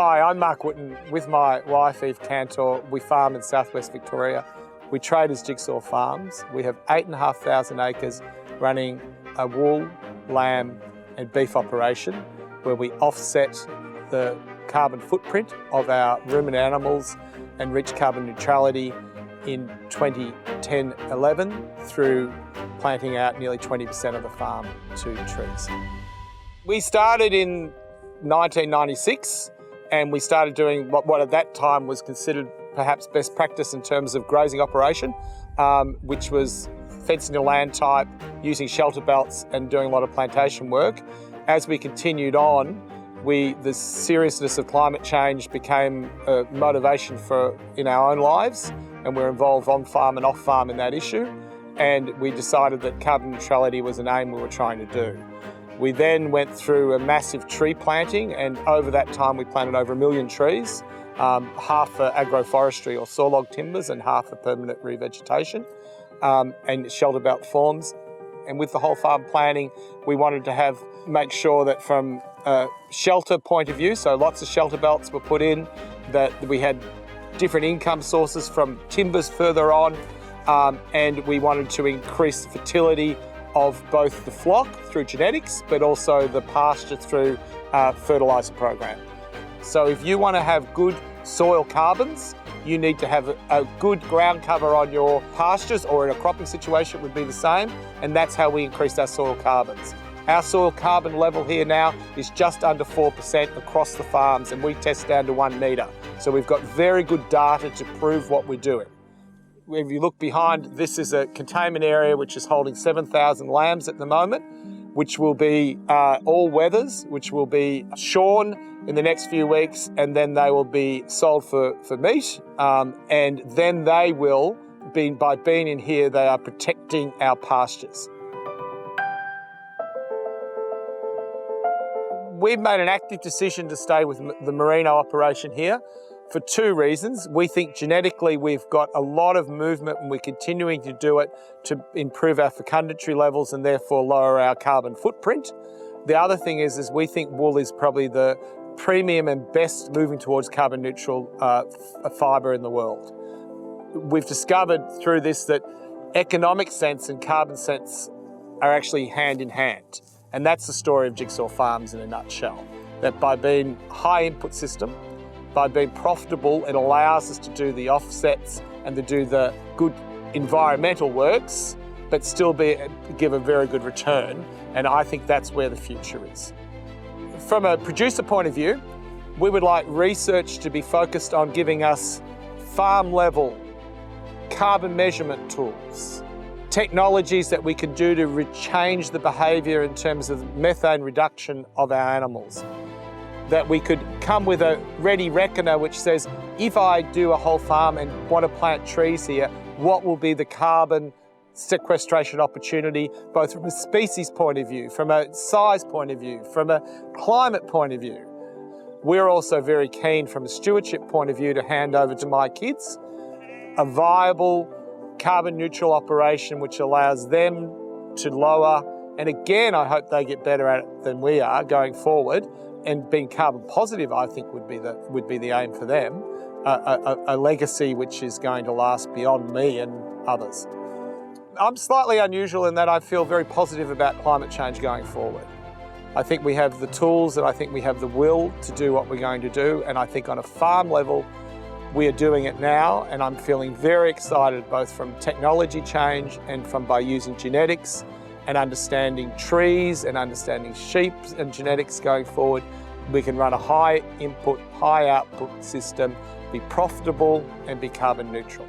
Hi, I'm Mark Wootton. With my wife, Eve Cantor, we farm in southwest Victoria. We trade as Jigsaw Farms. We have 8,500 acres running a wool, lamb and beef operation where we offset the carbon footprint of our ruminant animals and reach carbon neutrality in 2010-11 through planting out nearly 20% of the farm to trees. We started in 1996 and we started doing what at that time was considered perhaps best practice in terms of grazing operation, which was fencing a land type, using shelter belts and doing a lot of plantation work. As we continued on, the seriousness of climate change became a motivation in our own lives, and we're involved on farm and off farm in that issue. And we decided that carbon neutrality was an aim we were trying to do. We then went through a massive tree planting, and over that time we planted over 1 million trees, half for agroforestry or sawlog timbers and half for permanent revegetation and shelter belt forms. And with the whole farm planning, we wanted to make sure that from a shelter point of view, so lots of shelter belts were put in, that we had different income sources from timbers further on, and we wanted to increase the fertility of both the flock through genetics, but also the pasture through fertiliser program. So if you want to have good soil carbons, you need to have a good ground cover on your pastures, or in a cropping situation it would be the same, and that's how we increase our soil carbons. Our soil carbon level here now is just under 4% across the farms, and we test down to 1 metre. So we've got very good data to prove what we're doing. If you look behind, this is a containment area which is holding 7,000 lambs at the moment, which will be all weathers, which will be shorn in the next few weeks, and then they will be sold for meat. And then they will, by being in here, they are protecting our pastures. We've made an active decision to stay with the merino operation here for 2 reasons. We think genetically we've got a lot of movement and we're continuing to do it to improve our fecundatory levels and therefore lower our carbon footprint. The other thing is we think wool is probably the premium and best moving towards carbon neutral fibre in the world. We've discovered through this that economic sense and carbon sense are actually hand in hand. And that's the story of Jigsaw Farms in a nutshell. That by being high input system, by being profitable, it allows us to do the offsets and to do the good environmental works, but still give a very good return. And I think that's where the future is. From a producer point of view, we would like research to be focused on giving us farm level carbon measurement tools, technologies that we can do to change the behaviour in terms of methane reduction of our animals. That we could come with a ready reckoner which says, if I do a whole farm and want to plant trees here, what will be the carbon sequestration opportunity, both from a species point of view, from a size point of view, from a climate point of view. We're also very keen from a stewardship point of view to hand over to my kids a viable carbon neutral operation which allows them to lower, and again I hope they get better at it than we are going forward, and being carbon positive I think would be the aim for them, a legacy which is going to last beyond me and others. I'm slightly unusual in that I feel very positive about climate change going forward. I think we have the tools and I think we have the will to do what we're going to do, and I think on a farm level we are doing it now, and I'm feeling very excited both from technology change and from by using genetics and understanding trees and understanding sheep and genetics going forward. We can run a high input, high output system, be profitable and be carbon neutral.